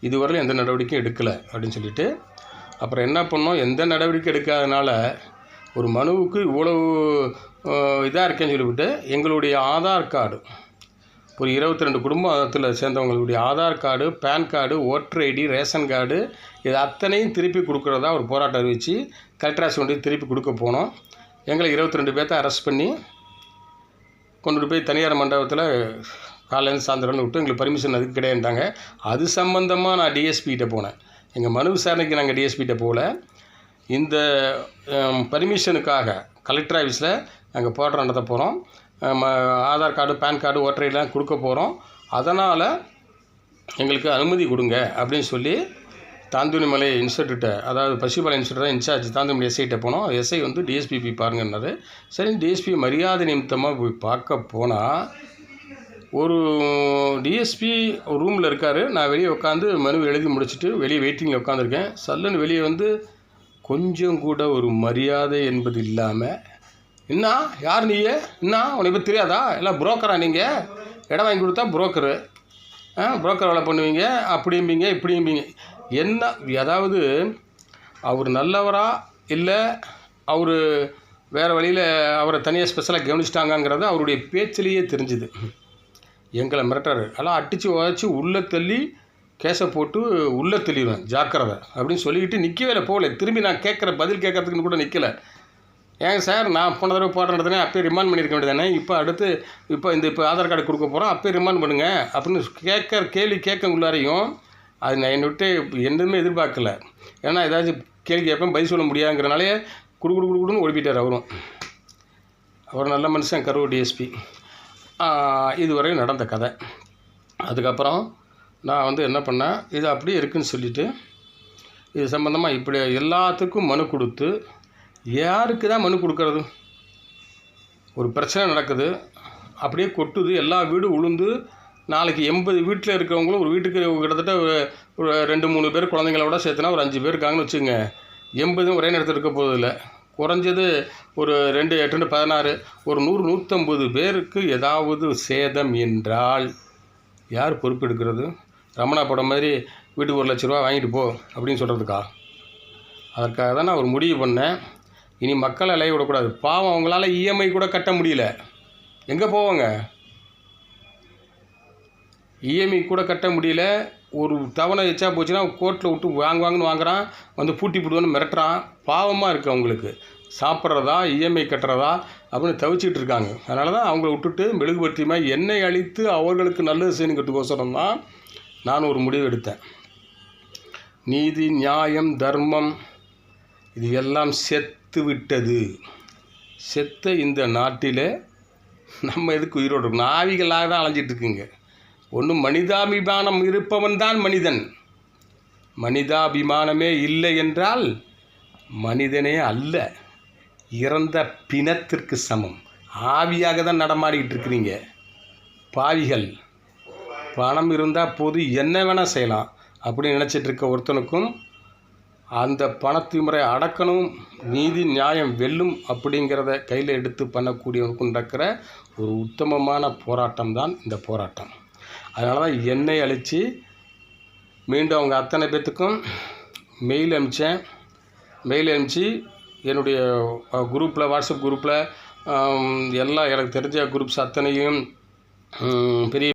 இதுவரையிலும் எந்த நடவடிக்கையும் எடுக்கலை அப்படின்னு சொல்லிவிட்டு, அப்புறம் என்ன பண்ணோம், எந்த நடவடிக்கை எடுக்காதனால ஒரு மனுவுக்கு இவ்வளவு இதாக இருக்கேன்னு சொல்லிவிட்டு எங்களுடைய ஆதார் கார்டு, ஒரு 22 குடும்பத்தில் சேர்ந்தவங்களுடைய Aadhaar card, PAN card, voter ID, ration card, இது அத்தனையும் திருப்பி கொடுக்குறதா ஒரு போராட்டம் அறிவித்து கலெக்டர் ஆஃபீஸ் கொண்டு திருப்பி கொடுக்க போனோம். எங்களை 22 பேர்த்த அரெஸ்ட் பண்ணி கொண்டு போய் தனியார் மண்டபத்தில் காலையிலேருந்து சாயந்தரம்னு விட்டு எங்களுக்கு பர்மிஷன் அதுக்கு கிடையாதுட்டாங்க. அது சம்மந்தமாக நான் டிஎஸ்பிகிட்ட போனேன். எங்கள் மனு விசாரணைக்கு நாங்கள் டிஎஸ்பிகிட்ட போகல, இந்த பர்மிஷனுக்காக கலெக்டர் ஆஃபீஸில் நாங்கள் போராட்டம் நடத்த போகிறோம். Aadhaar card, PAN card, voter ஐடிலாம் கொடுக்க போகிறோம், அதனால் எங்களுக்கு அனுமதி கொடுங்க அப்படின்னு சொல்லி தாந்தூணிமலை இன்ஸ்டியூட்டை, அதாவது பசுபாலை இன்ஸ்டியூட் தான் இன்சார்ஜ், தாந்தூணிமலை எஸ்ஐகிட்ட போனோம். எஸ்ஐ வந்து டிஎஸ்பி போய் பாருங்கன்னாரு. சரி, டிஎஸ்பி மரியாதை நிமித்தமாக போய் பார்க்க போனால் ஒரு டிஎஸ்பி ஒரு ரூமில் இருக்கார். நான் வெளியே உட்காந்து மனு எழுதி முடிச்சுட்டு வெளியே வெயிட்டிங்கில் உட்காந்துருக்கேன். சல்லுன்னு வெளியே வந்து கொஞ்சம் கூட ஒரு மரியாதை என்பது இல்லாமல், என்ன யார் நீயே, என்ன உனக்கு இப்போ தெரியாதா, எல்லாம் புரோக்கரா, நீங்கள் இடம் வாங்கி கொடுத்தா புரோக்கரு, புரோக்கர் வேலை பண்ணுவீங்க, அப்படிம்பீங்க இப்படிம்பீங்க. என்ன, அதாவது அவர் நல்லவரா இல்லை அவர் வேறு வழியில் அவரை தனியாக ஸ்பெஷலாக கவனிச்சிட்டாங்கங்கிறது அவருடைய பேச்சிலேயே தெரிஞ்சுது. எங்களை மிரட்டாரு, எல்லாம் அடித்து உதச்சி உள்ளே தள்ளி கேஸை போட்டு உள்ளே தள்ளிடுவேன், ஜாக்கிரதை அப்படின்னு சொல்லிக்கிட்டு நிற்கவே இல்லை, போகல. திரும்பி நான் பதில் கேட்கறதுக்குன்னு கூட நிற்கலை. ஏங்க சார் நான் போன தடவை போராட்டம் நடத்தினேன், அப்போயே ரிமாண்ட் பண்ணியிருக்க வேண்டியதானே, இப்போ ஆதார் கார்டு கொடுக்க போகிறோம், அப்போயே ரிமாண்ட் பண்ணுங்க அப்படின்னு கேள்வி கேட்கக்குள்ளாரையும் அது நான் என்னை விட்டு எதுவுமே எதிர்பார்க்கல. ஏன்னா ஏதாச்சும் கேள்வி கேட்பேன், பதில் சொல்ல முடியாதுங்கிறனாலே குடுன்னு ஓடிப்பிட்டார் அவரும். அவர் நல்ல மனுஷன், கரூர் டிஎஸ்பி. இதுவரை நடந்த கதை. அதுக்கப்புறம் நான் என்ன பண்ணேன், இது அப்படியே இருக்குதுன்னு சொல்லிவிட்டு இது சம்மந்தமாக இப்படி எல்லாத்துக்கும் மனு கொடுத்து, யாருக்கு தான் மனு கொடுக்கறது? ஒரு பிரச்சனை நடக்குது, அப்படியே கொட்டுது, எல்லா வீடும் உளுந்து, நாளைக்கு 80 வீட்டில் இருக்கிறவங்களும் ஒரு வீட்டுக்கு கிட்டத்தட்ட ஒரு 2-3 பேர் குழந்தைங்களோட சேர்த்துனா ஒரு 5 பேர் இருக்காங்கன்னு வச்சுங்க. 80 ஒரே நேரத்தில் இருக்க போதில்ல. குறைஞ்சது ஒரு 2 8 16 ஒரு 100-150 பேருக்கு ஏதாவது சேதம் என்றால் யார் பொறுப்பெடுக்கிறது? ரமணா படம் மாதிரி வீட்டுக்கு 1 லட்ச ரூபா வாங்கிட்டு போ அப்படின்னு சொல்கிறதுக்கா? அதற்காக தான் நான் ஒரு முடிவு பண்ணேன். இனி மக்களை அலைய விடக்கூடாது. பாவம், அவங்களால இஎம்ஐ கூட கட்ட முடியல. எங்கே போவாங்க? இஎம்ஐ கூட கட்ட முடியல. ஒரு தவணை எச்சா போச்சுன்னா கோர்ட்டில் விட்டு வாங்குவாங்கன்னு வாங்குறான், வந்து பூட்டி போடுவான்னு மிரட்டுறான். பாவமாக இருக்குது அவங்களுக்கு. சாப்பிட்றதா இஎம்ஐ கட்டுறதா அப்படின்னு தவிச்சிட்டு இருக்காங்க. அதனால தான் அவங்கள விட்டுட்டு மெழுகுபர்த்தியமாக எண்ணெய் அழித்து அவர்களுக்கு நல்லது செய்யணுங்கிறதுக்கோசரம் தான் நான் ஒரு முடிவு எடுத்தேன். நீதி, நியாயம், தர்மம் இது எல்லாம் செத்து விட்டது. செத்த இந்த நாட்டில் நம்ம எதுக்கு உயிரோடு இருக்கணும்? ஆவிகளாக தான் அலைஞ்சிட்ருக்குங்க. ஒன்றும் மனிதாபிமானம் இருப்பவன் தான் மனிதன். மனிதாபிமானமே இல்லை என்றால் மனிதனே அல்ல, இறந்த பிணத்திற்கு சமம். ஆவியாக தான் நடமாடிக்கிட்டு இருக்கிறீங்க பாவிகள். பணம் இருந்தால் போது என்ன வேணால் செய்யலாம் அப்படின்னு நினச்சிட்டு இருக்க ஒருத்தனுக்கும் அந்த பணத்திமுறை அடக்கணும், நீதி நியாயம் வெல்லும் அப்படிங்கிறத கையில் எடுத்து பண்ணக்கூடியவனுக்கும் நடக்கிற ஒரு உத்தமமான போராட்டம் தான் இந்த போராட்டம். அதனால தான் எண்ணெய் அழித்து மீண்டும் அவங்க அத்தனை பேர்த்துக்கும் மெயில் அனுப்பிச்சு என்னுடைய குரூப்பில், வாட்ஸ்அப் குரூப்பில் எல்லா எனக்கு தெரிஞ்ச குரூப்ஸ் அத்தனையும் பெரிய